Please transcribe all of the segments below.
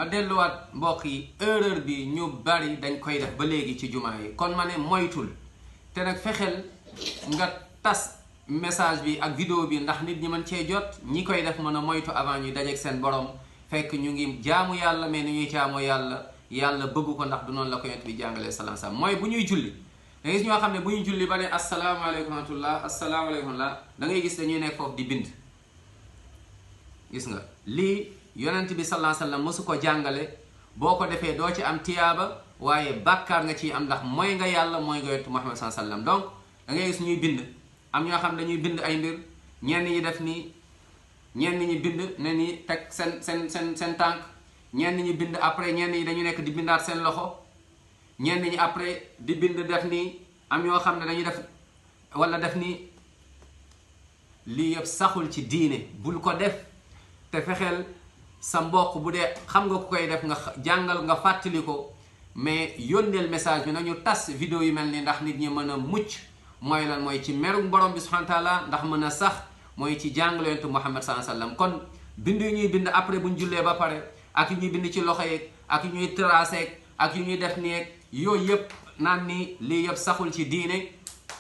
ma delluwaat mbokk yi erreur bi ñu bari dañ koy def ba léegi ci jumaa yi kon ma ne moytul te nag fexeel nga tas message bi ak vidéo bi ndax nit ñi mën cee jot ñi koy def mën a moytu avant ñuy dajeek seen borom fekk ñu ngi jaamu yàlla mais ni ñuy jaamu yàlla bëgg ko ndax du noonu la ko yonent bi jàngalee salaam salaam mooy bu ñuy julli da ngay gis ñoo xam ne bu ñuy julli ba ne asalaamaaleykum wa rahmatullah asalaamaaleykum la da ngay gis dañuy nekk foofu di bind gis nga lii yonent bi sallallahu alayhi wasallam mosu ko jàngale boo ko defee doo ci am tiyaaba waaye bàkkaar nga ciy am ndax mooy nga yàlla mooy nga yonent Muhammad sallallahu alayhi wasallam donc da ngay gis ñuy bind am ñoo xam ne dañuy bind ay mbir ñenn ñi def nii ñenn ñi bind ne ni teg seen tànk ñenn ñi bind après ñenn ñi dañu nekk di bindaat seen loxo ñenn ñi après di bind def nii am ñoo xam ne dañuy def wala def nii lii yëpp saxul ci diine bul ko def te fexeel sa mbokk bu dee xam nga ku koy def nga jàngal nga fàttali ko mais yónneel message bi nañu tas vidéo yu mel ni ndax nit ñi mën a mucc mooy lan mooy ci merum borom bi subhanahu wa taala ndax mën a sax mooy ci jàngale yonent Muhammad sallallahu alayhi wasallam kon bind yu ñuy bind après bu ñu jullee ba pare ak yu ñuy bind ci loxo yeeg ak yu ñuy tracé ak yu ñuy def nii yooyu yëpp naan ni lii yëpp saxul ci diine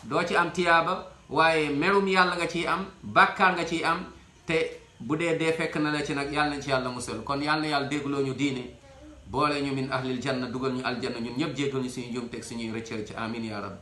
doo ci am tiyaaba waaye merum yàlla nga ciy am bàkkaar nga ciy am te bu dee fekk na la ci nag yàlla nañ ci yàlla musal kon yàlla na yàlla déggloo ñu diine boole ñu min ahlil janna dugal ñu aljanna ñun ñëpp jéggal ñu suñu njuumte ak suñuy rëcc rëcc amin ya rab